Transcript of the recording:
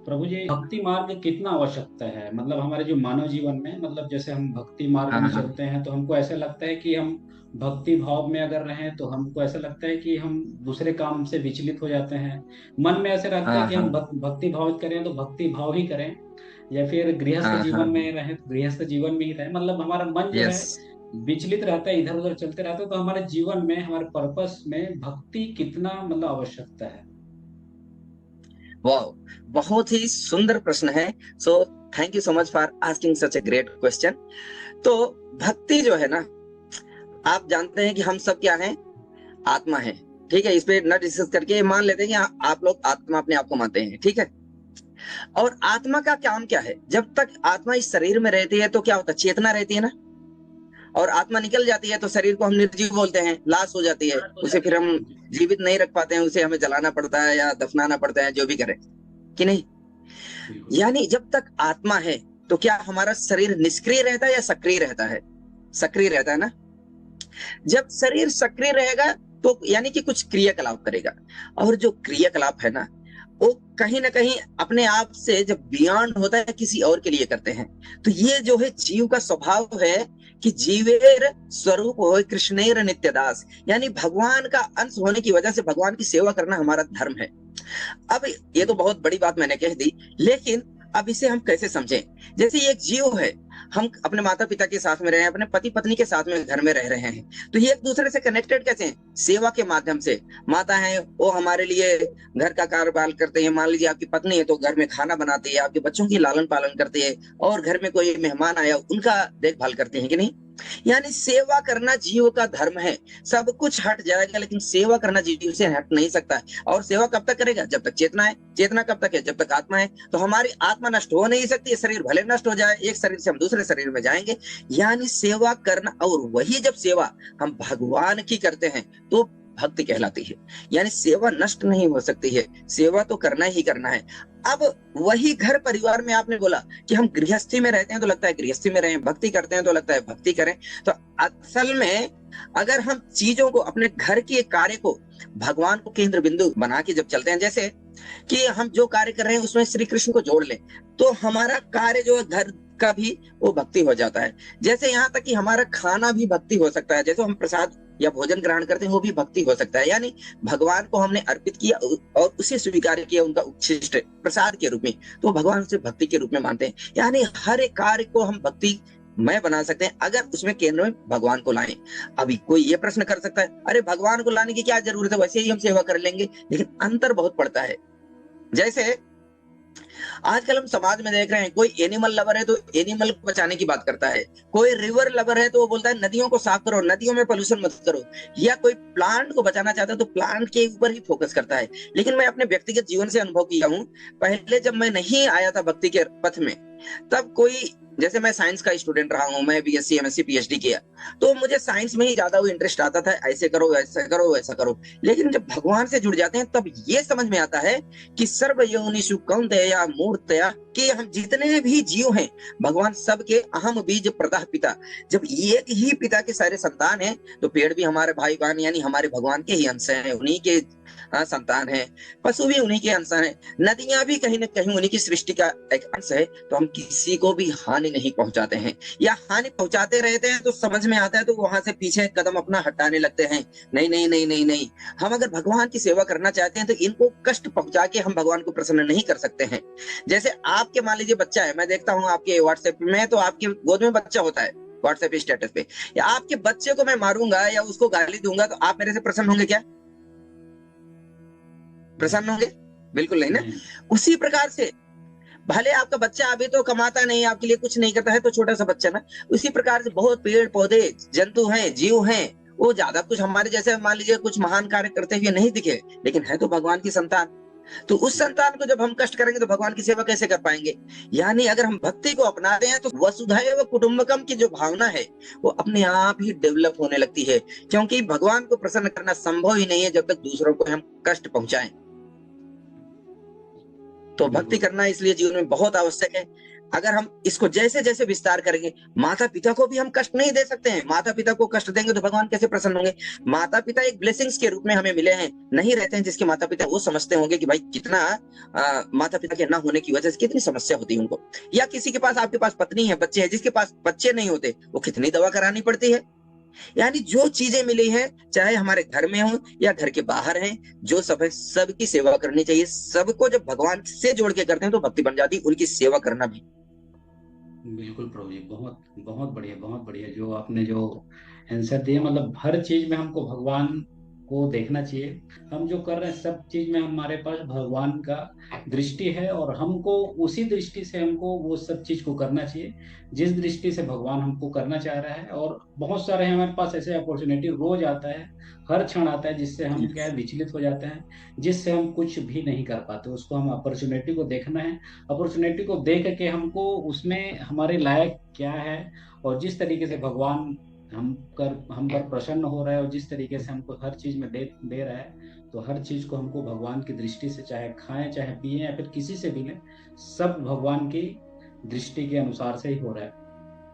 प्रभु जी, भक्ति मार्ग कितना आवश्यकता है? मतलब हमारे जो मानव जीवन में, मतलब जैसे हम भक्ति मार्ग हाँ में हाँ चलते हैं तो हमको ऐसा लगता है कि हम भक्ति भाव में अगर रहें तो हमको ऐसा लगता है कि हम दूसरे काम से विचलित हो जाते हैं। मन में ऐसे रहता है हाँ कि हम हाँ भक्ति भाव करें तो भक्ति भाव ही करें, या फिर गृहस्थ हाँ हाँ जीवन हाँ। में रहें तो गृहस्थ जीवन में ही रहें। मतलब हमारा मन जो यस। है विचलित रहता है, इधर उधर चलते रहता है। तो हमारे जीवन में, हमारे पर्पस में भक्ति कितना मतलब आवश्यकता है? वाह, बहुत ही सुंदर प्रश्न है। So thank you so much for asking such a great question. तो भक्ति जो है ना, आप जानते हैं कि हम सब क्या हैं? आत्मा है। ठीक है, इस पे न डिस्कस करके मान लेते हैं कि आप लोग आत्मा अपने आप को मानते हैं। ठीक है। और आत्मा का काम क्या है? जब तक आत्मा इस शरीर में रहती है तो क्या होता है? चेतना रहती है ना। और आत्मा निकल जाती है तो शरीर को हम निर्जीव बोलते हैं, लाश हो जाती है, उसे फिर हम जीवित नहीं रख पाते हैं, उसे हमें जलाना पड़ता है या दफनाना पड़ता है, जो भी करें कि नहीं। बिल्कुल। यानी जब तक आत्मा है तो क्या हमारा शरीर निष्क्रिय रहता है या सक्रिय रहता है? सक्रिय रहता है ना। जब शरीर सक्रिय रहेगा तो यानी कि कुछ क्रियाकलाप करेगा। और जो क्रियाकलाप है ना, वो कहीं ना कहीं अपने आप से जब बियॉन्ड होता है किसी और के लिए करते हैं। तो ये जो है जीव का स्वभाव है कि जीवेर स्वरूप हो कृष्णेर नित्यदास, यानी भगवान का अंश होने की वजह से भगवान की सेवा करना हमारा धर्म है। अब ये तो बहुत बड़ी बात मैंने कह दी, लेकिन अब इसे हम कैसे समझें? जैसे ये एक जीव है, हम अपने माता पिता के साथ में रहे हैं, अपने पति पत्नी के साथ में घर में रह रहे हैं, तो ये एक दूसरे से कनेक्टेड कैसे हैं? सेवा के माध्यम से। माता है वो हमारे लिए घर का कारोबार करते हैं। मान लीजिए आपकी पत्नी है तो घर में खाना बनाती है, आपके बच्चों की लालन पालन करती है, और घर में कोई मेहमान आया उनका देखभाल करते हैं कि नहीं। यानी सेवा करना जीव का धर्म है। सब कुछ हट जाएगा लेकिन सेवा करना जीव से हट नहीं सकता है। और सेवा कब तक करेगा? जब तक चेतना है। चेतना कब तक है? जब तक आत्मा है। तो हमारी आत्मा नष्ट हो नहीं सकती है, शरीर भले नष्ट हो जाए, एक शरीर से हम दूसरे शरीर में जाएंगे। यानी सेवा करना, और वही जब सेवा हम भगवान की करते हैं तो भक्ति कहलाती है। यानी सेवा नष्ट नहीं हो सकती है, सेवा तो करना ही करना है। अब वही घर परिवार में आपने बोला कि हम गृहस्थी में रहते हैं तो लगता है गृहस्थी में रहें, भक्ति करते हैं तो लगता है भक्ति करें। तो असल में अगर हम चीजों को, अपने घर के कार्य को भगवान को केंद्र बिंदु बना के जब चलते हैं, जैसे कि हम जो कार्य कर रहे हैं उसमें श्री कृष्ण को जोड़ लें, तो हमारा कार्य जो है घर का भी वो भक्ति हो जाता है। जैसे यहाँ तक कि हमारा खाना भी भक्ति हो सकता है, जैसे हम प्रसाद या भोजन ग्रहण करते हैं वो भी भक्ति हो सकता है। यानी भगवान को हमने अर्पित किया और उसे स्वीकार किया उनका उच्छिष्ट प्रसाद के रूप में, तो भगवान उसे भक्ति के रूप में मानते हैं। यानी हर एक कार्य को हम भक्ति मैं बना सकते हैं अगर उसमें केंद्र में भगवान को लाएं। अभी कोई ये प्रश्न कर सकता है, अरे भगवान को लाने की क्या जरूरत है, वैसे ही हम सेवा कर लेंगे। लेकिन अंतर बहुत पड़ता है। जैसे आजकल हम समाज में देख रहे हैं, कोई एनिमल लवर है तो एनिमल को बचाने की बात करता है, कोई रिवर लवर है तो वो बोलता है नदियों को साफ करो, नदियों में पोल्यूशन मत करो, या कोई प्लांट को बचाना चाहता है तो प्लांट के ऊपर ही फोकस करता है। लेकिन मैं अपने व्यक्तिगत जीवन से अनुभव किया हूं, पहले जब मैं नहीं आया था भक्ति के पथ में, तब कोई, जैसे मैं साइंस का स्टूडेंट रहा हूं, मैं बीएससी एमएससी पीएचडी किया, तो मुझे साइंस में ही ज्यादा वो इंटरेस्ट आता था, ऐसे करो ऐसा करो वैसा करो। लेकिन जब भगवान से जुड़ जाते हैं तब ये समझ में आता है कि सर्व योनिषु कौन्तेय मूर्तया, कि हम जितने भी जीव हैं भगवान सबके अहम बीज प्रदाह पिता। जब एक ही पिता के सारे संतान हैं तो पेड़ भी हमारे भाई बहन यानी हमारे भगवान के ही अंश हैं, उन्हीं के संतान हैं। पशु भी उन्हीं के अंश हैं, नदियां भी कहीं ना कहीं उन्हीं की सृष्टि का एक अंश है। तो हम किसी को भी हानि नहीं पहुंचाते हैं, या हानि पहुंचाते रहते हैं तो समझ में आता है तो वहां से पीछे कदम अपना हटाने लगते हैं। नहीं नहीं नहीं नहीं नहीं, हम अगर भगवान की सेवा करना चाहते हैं तो इनको कष्ट पहुंचा के हम भगवान को प्रसन्न नहीं कर सकते हैं। जैसे आपके मान लीजिए बच्चा है, मैं देखता हूँ आपके व्हाट्सएप में, तो आपके गोद में बच्चा होता है व्हाट्सएप स्टेटस पे, या आपके बच्चे को मैं मारूंगा या उसको गाली दूंगा तो आप मेरे से प्रसन्न होंगे क्या? नहीं। प्रसन्न होंगे? बिल्कुल नहीं ना। नहीं। उसी प्रकार से भले आपका बच्चा अभी तो कमाता नहीं, आपके लिए कुछ नहीं करता है, तो छोटा सा बच्चा ना, उसी प्रकार से बहुत पेड़ पौधे जंतु हैं, जीव हैं, वो ज्यादा कुछ हमारे जैसे मान लीजिए कुछ महान कार्य करते हुए नहीं दिखे, लेकिन है तो भगवान की संतान। तो उस संतान को जब हम कष्ट करेंगे तो भगवान की सेवा कैसे कर पाएंगे? यानी अगर हम भक्ति को अपनाते हैं तो वसुधैव कुटुंबकम की जो भावना है वो अपने आप ही डेवलप होने लगती है, क्योंकि भगवान को प्रसन्न करना संभव ही नहीं है जब तक दूसरों को हम कष्ट पहुंचाएं। तो भक्ति बिल्कुल। करना इसलिए जीवन में बहुत आवश्यक है। अगर हम इसको जैसे जैसे विस्तार करेंगे, माता पिता को भी हम कष्ट नहीं दे सकते हैं। माता पिता को कष्ट देंगे तो भगवान कैसे प्रसन्न होंगे? माता पिता एक ब्लेसिंग्स के रूप में हमें मिले हैं, नहीं रहते हैं जिसके माता पिता, वो समझते होंगे कि भाई कितना माता पिता के ना होने की वजह से कितनी समस्या होती है उनको। या किसी के पास, आपके पास पत्नी है, बच्चे हैं, जिसके पास बच्चे नहीं होते, वो कितनी दवा करानी पड़ती है। यानी जो चीजें मिली हैं, चाहे हमारे घर में हो या घर के बाहर हैं, जो सब है, सबकी सेवा करनी चाहिए। सबको जब भगवान से जोड़ के करते हैं तो भक्ति बन जाती है, उनकी सेवा करना भी। बिल्कुल प्रभु जी, बहुत बहुत बढ़िया, बहुत बढ़िया जो आपने जो आंसर दिए। मतलब हर चीज में हमको भगवान को देखना चाहिए। हम जो कर रहे हैं सब चीज में हमारे पास भगवान का दृष्टि है, और हमको उसी दृष्टि से हमको वो सब चीज को करना चाहिए जिस दृष्टि से भगवान हमको करना चाह रहा है। और बहुत सारे हमारे पास ऐसे अपॉर्चुनिटी रोज आता है, हर क्षण आता है, जिससे हम क्या है विचलित हो जाते हैं, जिससे हम कुछ भी नहीं कर पाते। उसको हम अपॉर्चुनिटी को देखना है, अपॉर्चुनिटी को देख के हमको उसमें हमारे लायक क्या है, और जिस तरीके से भगवान हम पर प्रसन्न हो रहा है, और जिस तरीके से हमको हर चीज में दे दे रहा है, तो हर चीज को हमको भगवान की दृष्टि से, चाहे खाएं चाहे पिए या फिर किसी से भी लें, सब भगवान की दृष्टि के अनुसार से ही हो रहा है।